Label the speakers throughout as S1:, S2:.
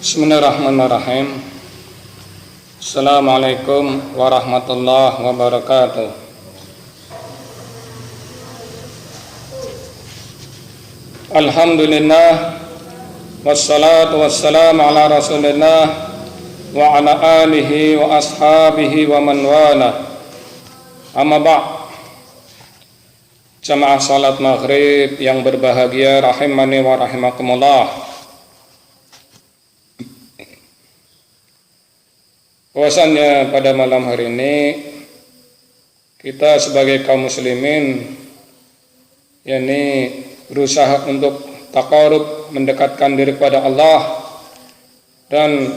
S1: Bismillahirrahmanirrahim. Assalamualaikum warahmatullahi wabarakatuh. Alhamdulillah, wassalatu wassalamu ala rasulillah wa ala alihi wa ashabihi wa man wala. Amma ba'd. Jamaah salat maghrib yang berbahagia rahimani wa rahimakumullah. Bahwasannya pada malam hari ini kita sebagai kaum muslimin yakni berusaha untuk taqarrub, mendekatkan diri kepada Allah, dan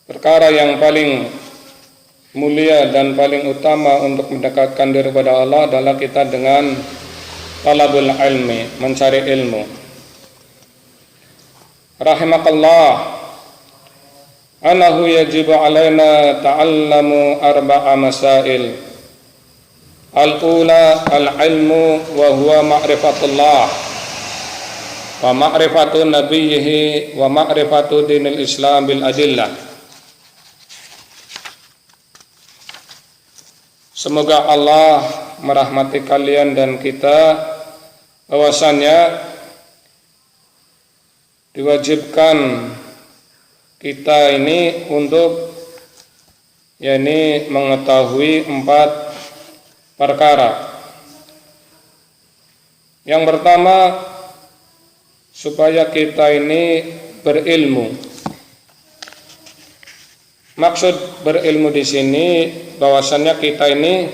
S1: perkara yang paling mulia dan paling utama untuk mendekatkan diri kepada Allah adalah kita dengan talabul ilmi, mencari ilmu. Rahimakallah, anahu yajibu alaina ta'allamu arba'a masail. Al-ula al-ilmu wa huwa ma'rifatullah wa ma'rifatu nabiyhi wa ma'rifatu dinil Islam bil adillah. Semoga Allah merahmati kalian dan kita, bahwasannya diwajibkan kita ini untuk yakni mengetahui 4 perkara. Yang pertama, supaya kita ini berilmu. Maksud berilmu di sini bahwasannya kita ini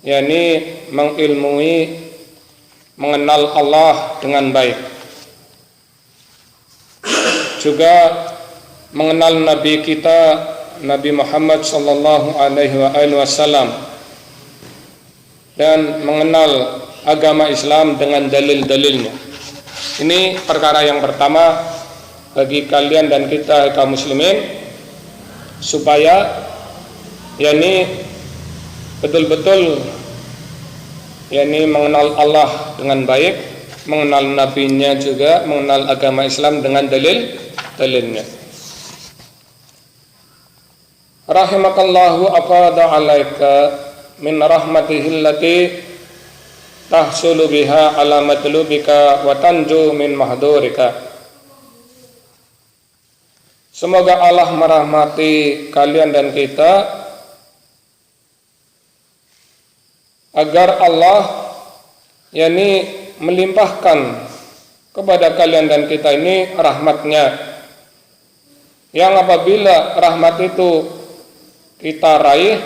S1: yakni mengilmui, mengenal Allah dengan baik. Juga mengenal Nabi kita, Nabi Muhammad sallallahu alaihi wasallam, dan mengenal agama Islam dengan dalil-dalilnya. Ini perkara yang pertama bagi kalian dan kita kaum muslimin, supaya yakni betul-betul yakni mengenal Allah dengan baik, mengenal nabinya juga, mengenal agama Islam dengan dalil-dalilnya. Rahimakallahu afada alaika min rahmatihi allati tahsulu biha ala matlubika wa tanju min mahdurika. Semoga Allah merahmati kalian dan kita, agar Allah yakni melimpahkan kepada kalian dan kita ini rahmatnya, yang apabila rahmat itu kita raih,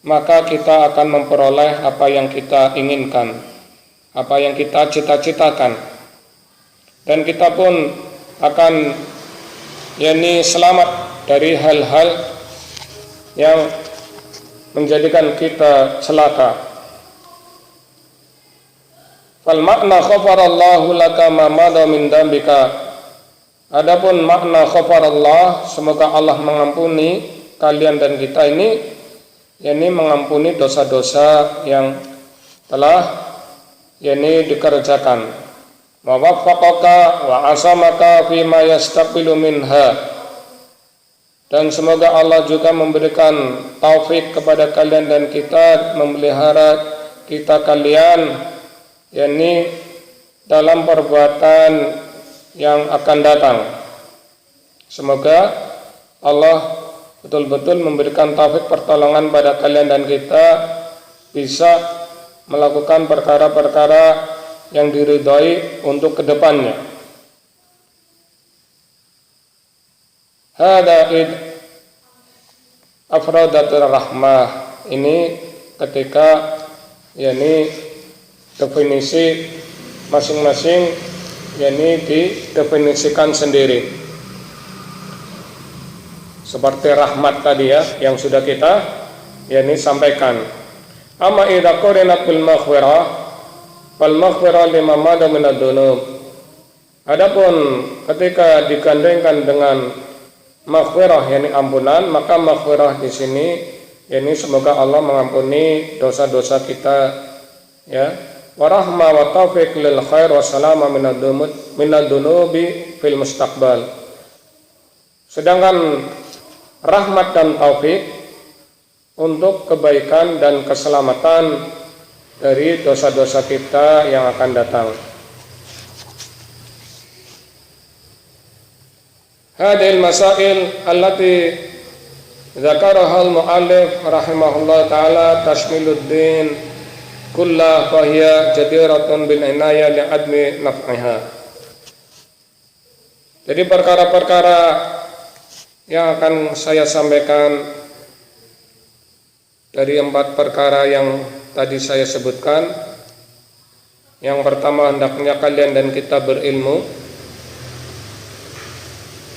S1: maka kita akan memperoleh apa yang kita inginkan, apa yang kita cita-citakan, dan kita pun akan yakni selamat dari hal-hal yang menjadikan kita celaka. Fal makna ghafarallahu laka ma madha min dambika. Adapun makna ghafarallah, semoga Allah mengampuni kalian dan kita ini, yakni mengampuni dosa-dosa yang telah yakni dikerjakan. Wa waffaqaka wa asamaka fima yastaqilu minha. Dan semoga Allah juga memberikan taufik kepada kalian dan kita, memelihara kita kalian yakni dalam perbuatan yang akan datang. Semoga Allah betul-betul memberikan taufik pertolongan pada kalian dan kita bisa melakukan perkara-perkara yang diridhai untuk kedepannya. Hada afradatur rahmah. Ini ketika yakni definisi masing-masing yakni didefinisikan sendiri. Seperti rahmat tadi ya, yang sudah kita yakni sampaikan. Amma idza qurinat bil maghfirah fal maghfirah lima madha min ad-dunub. Adapun ketika digandengkan dengan maghfirah yakni ampunan, maka maghfirah di sini yakni semoga Allah mengampuni dosa-dosa kita ya, wa rahma wa taufiq lil khair wa salama minad dunubi fil mustaqbal. Sedangkan rahmat dan taufik untuk kebaikan dan keselamatan dari dosa-dosa kita yang akan datang. Hadil masail allati dzakaraha al-mu'allif rahimahullah taala tashmiluddin kullah wa hiya jadiratun bil inayah li'admi naf'iha. Jadi perkara-perkara yang akan saya sampaikan dari 4 perkara yang tadi saya sebutkan. Yang pertama, hendaknya kalian dan kita berilmu,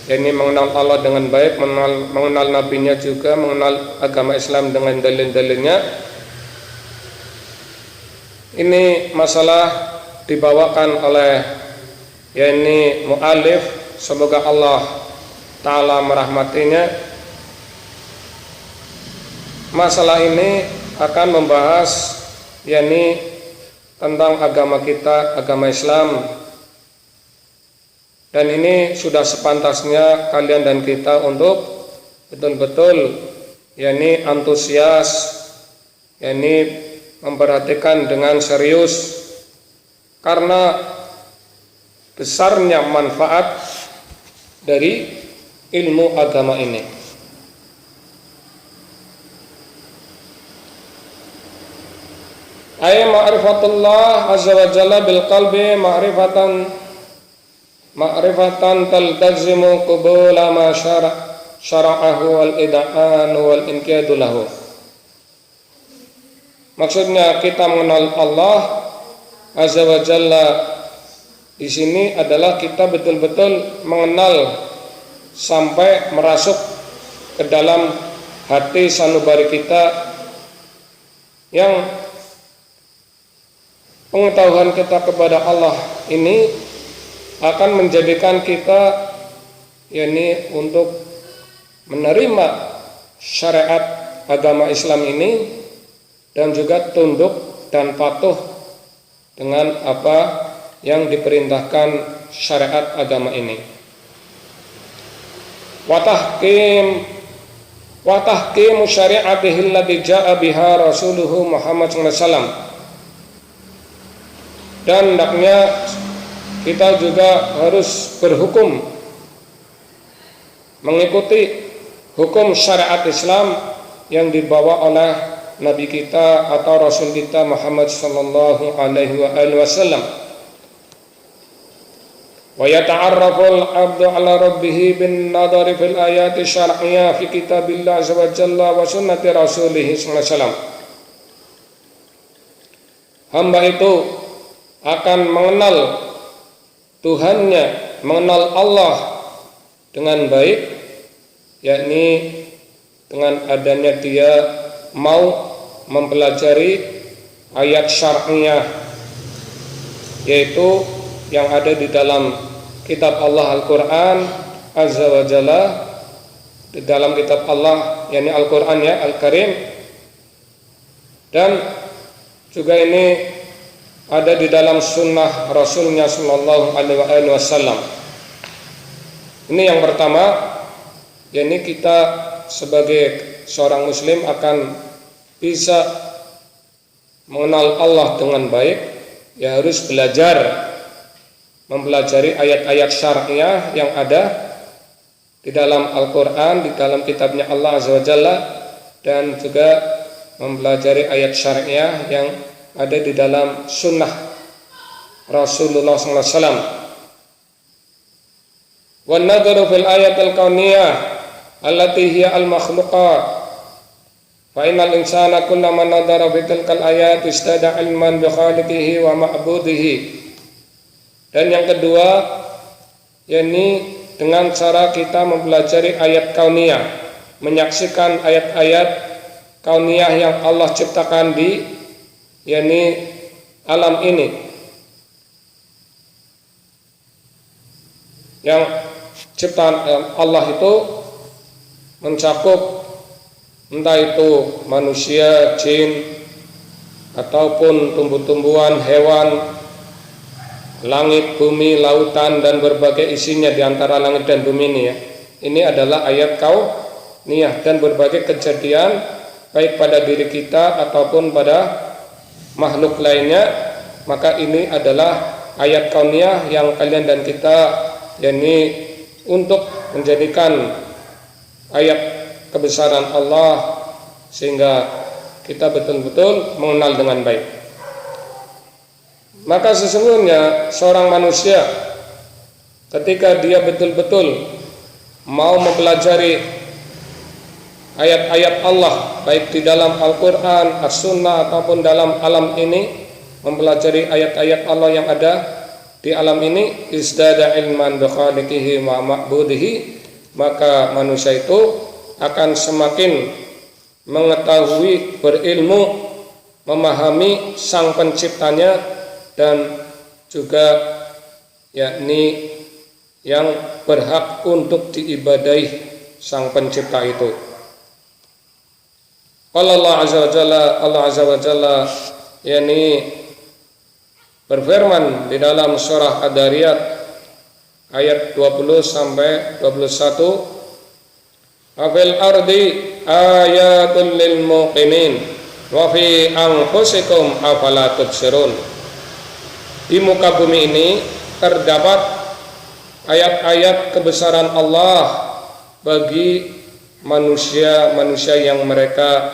S1: yakni mengenal Allah dengan baik, mengenal nabinya juga, mengenal agama Islam dengan dalil-dalilnya. Ini masalah dibawakan oleh yakni mu'alif, semoga Allah Ta'ala merahmatinya. Masalah ini akan membahas yakni tentang agama kita, agama Islam. Dan ini sudah sepantasnya kalian dan kita untuk betul-betul yakni antusias, yakni memperhatikan dengan serius, karena besarnya manfaat dari ilmu agama ini. Ay ma'rifatullah azza wa jalla bil qalbi ma'rifatan taltazimu qubula ma syara'ahu wal ida'an wal inqiyadu lahu. Maksudnya kita mengenal Allah azza wa jalla di sini adalah kita betul-betul mengenal sampai merasuk ke dalam hati sanubari kita, yang pengetahuan kita kepada Allah ini akan menjadikan kita yakni untuk menerima syariat agama Islam ini dan juga tunduk dan patuh dengan apa yang diperintahkan syariat agama ini. Wa tahkim syari'atihi allati ja'a biha rasuluhu Muhammad sallallahu alaihi wasallam. Dan hendaknya kita juga harus berhukum, mengikuti hukum syariat Islam yang dibawa oleh Nabi kita atau Rasul kita Muhammad sallallahu alaihi wasallam. Wa yata'arraful 'abdu 'ala rabbih bin nadari fil ayati syar'iyyah fi kitabillah azza wa jalla wa sunnati rasulih sallallahu alaihi wasallam. Hamba itu akan mengenal Tuhannya, mengenal Allah dengan baik, yakni dengan adanya dia mau mempelajari ayat syar'iyah, yaitu yang ada di dalam kitab Allah Al-Quran Azza wa Jalla, di dalam kitab Allah yakni Al-Quran ya, Al-Karim, dan juga ini ada di dalam sunnah Rasulnya sallallahu alaihi wasallam. Ini yang pertama, yakni kita sebagai seorang muslim akan bisa mengenal Allah dengan baik, ya harus belajar mempelajari ayat-ayat syariah yang ada di dalam Al-Quran, di dalam kitabnya Allah Azza wa Jalla, dan juga mempelajari ayat syariah yang ada di dalam sunnah Rasulullah SAW. Wan nadharu fil ayat al-kauniyah allati hiya al-makhluqat, fa innal insana kullama nadhara fi tilkal ayat istada ilman bi khaliqihi wa ma'budihi. Dan yang kedua, yakni dengan cara kita mempelajari ayat kauniyah, menyaksikan ayat-ayat kauniyah yang Allah ciptakan di yakni alam ini, yang ciptaan Allah itu mencakup entah itu manusia, jin, ataupun tumbuh-tumbuhan, hewan, langit, bumi, lautan dan berbagai isinya di antara langit dan bumi ini ya. Ini adalah ayat kauniyah dan berbagai kejadian baik pada diri kita ataupun pada makhluk lainnya, maka ini adalah ayat kauniyah yang kalian dan kita yakni untuk menjadikan ayat kebesaran Allah sehingga kita betul-betul mengenal dengan baik. Maka sesungguhnya seorang manusia ketika dia betul-betul mau mempelajari ayat-ayat Allah baik di dalam Al-Quran, As-Sunnah ataupun dalam alam ini, mempelajari ayat-ayat Allah yang ada di alam ini, izdada ilman bi khaliqihi wa ma'budihi, maka manusia itu akan semakin mengetahui, berilmu, memahami sang penciptanya dan juga yakni yang berhak untuk diibadahi sang pencipta itu. Allah Azza wa Jalla yakni berfirman di dalam surah Ad-Dariyat ayat 20 sampai 21, "Afil ardi ayatul lil muqinin wa fi anfusikum afala tubsirun." Di muka bumi ini terdapat ayat-ayat kebesaran Allah bagi manusia-manusia yang mereka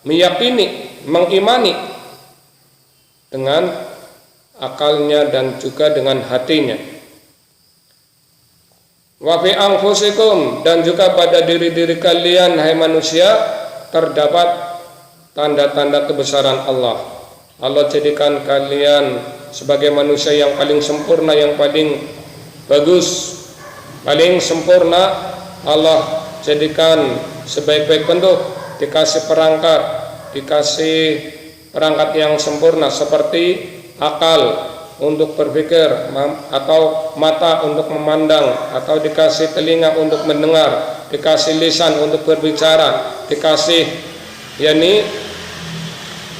S1: meyakini, mengimani dengan akalnya dan juga dengan hatinya. Wa fi anfusikum, dan juga pada diri-diri kalian hai manusia terdapat tanda-tanda kebesaran Allah. Allah jadikan kalian sebagai manusia yang paling sempurna, yang paling bagus, paling sempurna. Allah jadikan sebaik-baik bentuk, dikasih perangkat yang sempurna seperti akal untuk berpikir, atau mata untuk memandang, atau dikasih telinga untuk mendengar, dikasih lisan untuk berbicara, dikasih yakni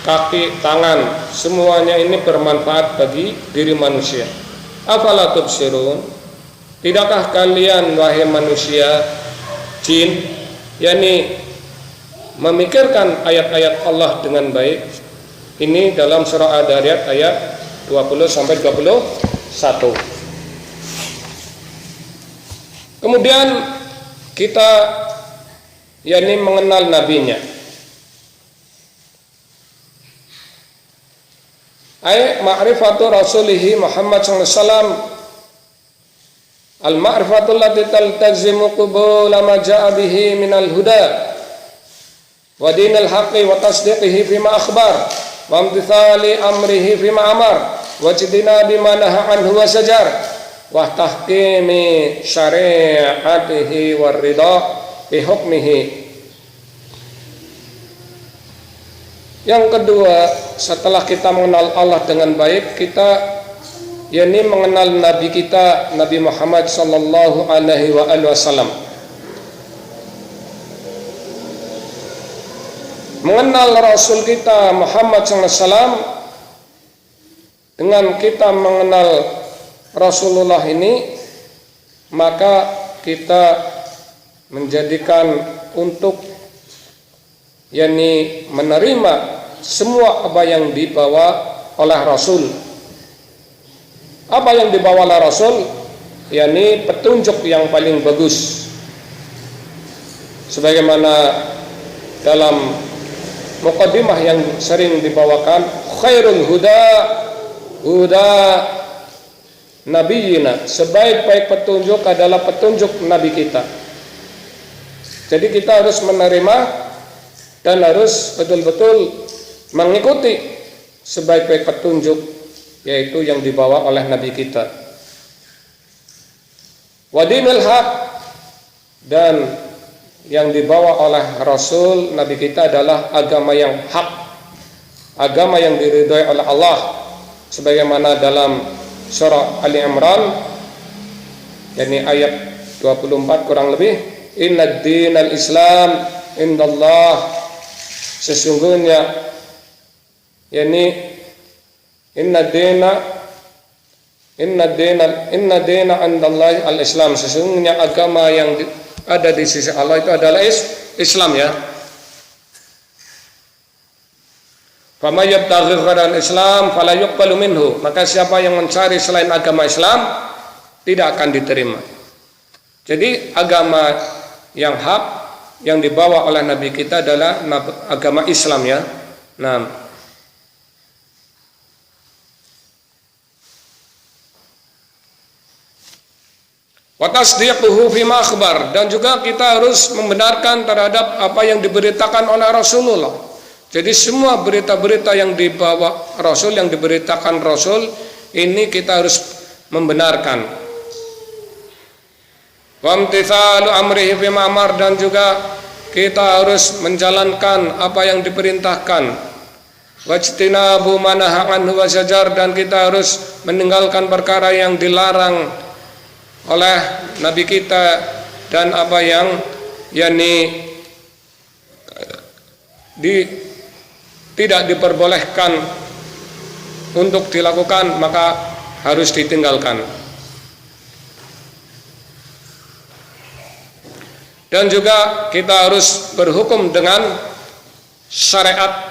S1: kaki, tangan, semuanya ini bermanfaat bagi diri manusia. Afala tubsirun, tidakkah kalian wahai manusia, jin, yakni memikirkan ayat-ayat Allah dengan baik? Ini dalam surah Ad-Dariyat ayat 20 sampai 21. Kemudian kita yakni mengenal nabinya. Ay ma'rifatu rasulihi Muhammad sallallahu alaihi wasallam, al-ma'rifatu allati taltazimu qubula ma ja'a bihi minal huda wa dinil haqqi wa tasdiqihi fima akhbar wa imtithali amrihi fima amar wa jidinabi ma naha anhu wa sajar wa tahkimi syari'atihi war ridha bi hukmihi. Yang kedua, setelah kita mengenal Allah dengan baik, kita yakni mengenal nabi kita, Nabi Muhammad sallallahu alaihi wasallam. Mengenal Rasul kita Muhammad sallallahu alaihi wasallam dengan kita mengenal Rasulullah ini, maka kita menjadikan untuk yakni menerima semua apa yang dibawa oleh Rasul. Apa yang dibawa oleh Rasul, yakni petunjuk yang paling bagus. Sebagaimana dalam muqaddimah yang sering dibawakan, khairul huda huda nabiyina, sebaik-baik petunjuk adalah petunjuk nabi kita. Jadi kita harus menerima dan harus betul-betul mengikuti sebaik-baik petunjuk, yaitu yang dibawa oleh nabi kita. Wadinul haq, dan yang dibawa oleh Rasul nabi kita adalah agama yang hak, agama yang diridhai oleh Allah, sebagaimana dalam surah Ali Imran yakni ayat 24 kurang lebih, innad dinal Islam indallah, sesungguhnya yakni inna dina indallahi al-Islam, sesungguhnya agama yang ada di sisi Allah itu adalah Islam ya. Fama yabtaghi ghairal Islam fala yuqbalu minhu, maka siapa yang mencari selain agama Islam tidak akan diterima. Jadi agama yang hak yang dibawa oleh Nabi kita adalah agama Islam ya. Nah, wa tasdiquhu fima akhbar, dan juga kita harus membenarkan terhadap apa yang diberitakan oleh Rasulullah. Jadi semua berita-berita yang dibawa Rasul, yang diberitakan Rasul, ini kita harus membenarkan. Wa imtithalu amrihi fima amar, dan juga kita harus menjalankan apa yang diperintahkan. Wajtinabu ma nahaa anhu wa zajar, dan kita harus meninggalkan perkara yang dilarang oleh Nabi kita dan apa yang tidak diperbolehkan untuk dilakukan, maka harus ditinggalkan. Dan juga kita harus berhukum dengan syariat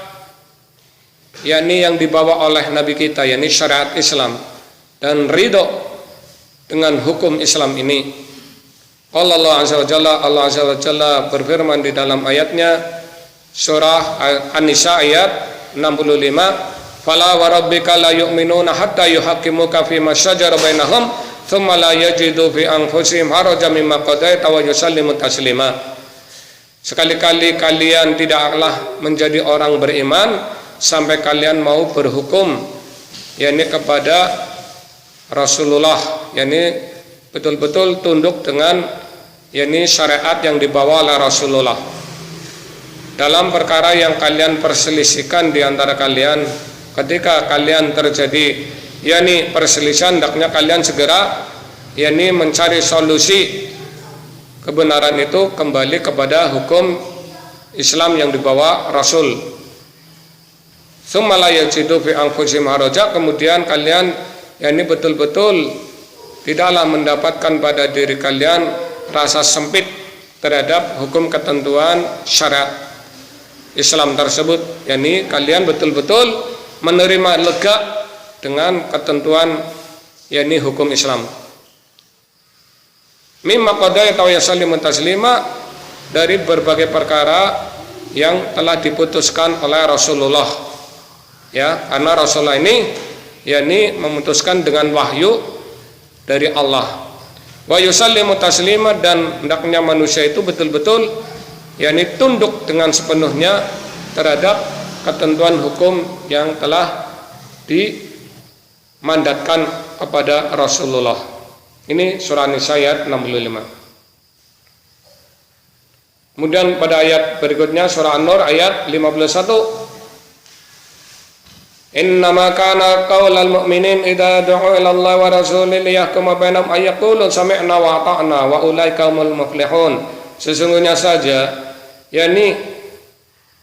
S1: yang dibawa oleh Nabi kita, syariat Islam, dan ridho dengan hukum Islam ini. Allah Azza wa Jalla berfirman di dalam ayatnya surah An-Nisa ayat 65, fala wa rabbika la yu'minuna hatta yuhaqqimuka fima shajara bainahum thumma la yajidu fi anfusihim harajan mimma qadaita wa yusallimu taslima. Sekali-kali kalian tidaklah menjadi orang beriman sampai kalian mau berhukum kepada Rasulullah, betul-betul tunduk dengan syariat yang dibawa oleh Rasulullah. Dalam perkara yang kalian perselisihkan di antara kalian, ketika kalian terjadi perselisihan, hendaknya kalian segera mencari solusi kebenaran itu kembali kepada hukum Islam yang dibawa Rasul. Tsumma la yajidu fi anfusihim haraja, kemudian kalian betul-betul tidaklah mendapatkan pada diri kalian rasa sempit terhadap hukum ketentuan syariat Islam tersebut, kalian betul-betul menerima lega dengan ketentuan hukum Islam. Mimma qadaita wa yusallimu taslima, dari berbagai perkara yang telah diputuskan oleh Rasulullah karena Rasulullah ini memutuskan dengan wahyu dari Allah. Wa yusallimu taslima, dan hendaknya manusia itu betul-betul tunduk dengan sepenuhnya terhadap ketentuan hukum yang telah dimandatkan kepada Rasulullah. Ini surah An-Nisa ayat 65. Kemudian pada ayat berikutnya surah An-Nur ayat 51, innama kana qaulal mu'minin idza du'u ila Allah wa rasulihi liyahkuma bainahum ay yaqulu sami'na wa ata'na wa ulaika humul muflihun. Sesungguhnya saja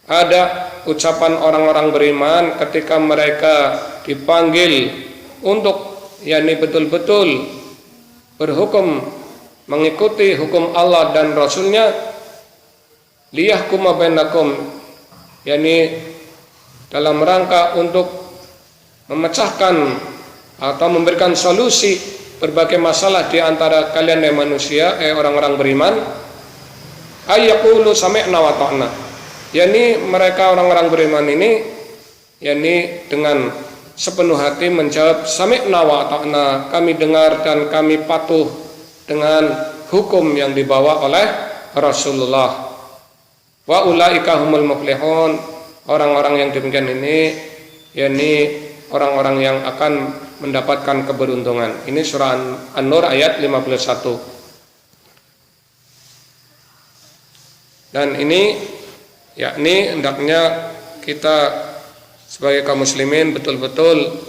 S1: ada ucapan orang-orang beriman ketika mereka dipanggil untuk betul-betul berhukum mengikuti hukum Allah dan Rasulnya, liyahkuma bainakum, dalam rangka untuk memecahkan atau memberikan solusi berbagai masalah di antara kalian manusia, orang-orang beriman. Ayyaqulu sami'na wa ta'na, mereka orang-orang beriman ini dengan sepenuh hati menjawab sami'na wa ta'na, kami dengar dan kami patuh dengan hukum yang dibawa oleh Rasulullah. Wa ulaika humul muflihun, orang-orang yang demikian ini orang-orang yang akan mendapatkan keberuntungan. Ini surah An-Nur ayat 51. Dan ini hendaknya kita sebagai kaum muslimin betul-betul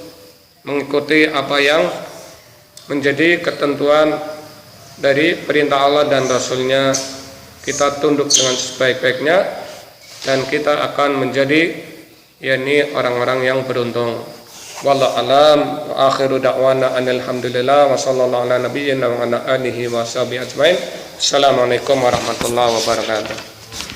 S1: mengikuti apa yang menjadi ketentuan dari perintah Allah dan Rasulnya. Kita tunduk dengan sebaik-baiknya dan kita akan menjadi yakni orang-orang yang beruntung. Wallahu alam wa akhiru da'wana alhamdulillah wa sallallahu ala nabiyyina wa ala alihi wa sahbihi ajmain. Assalamualaikum warahmatullahi wabarakatuh.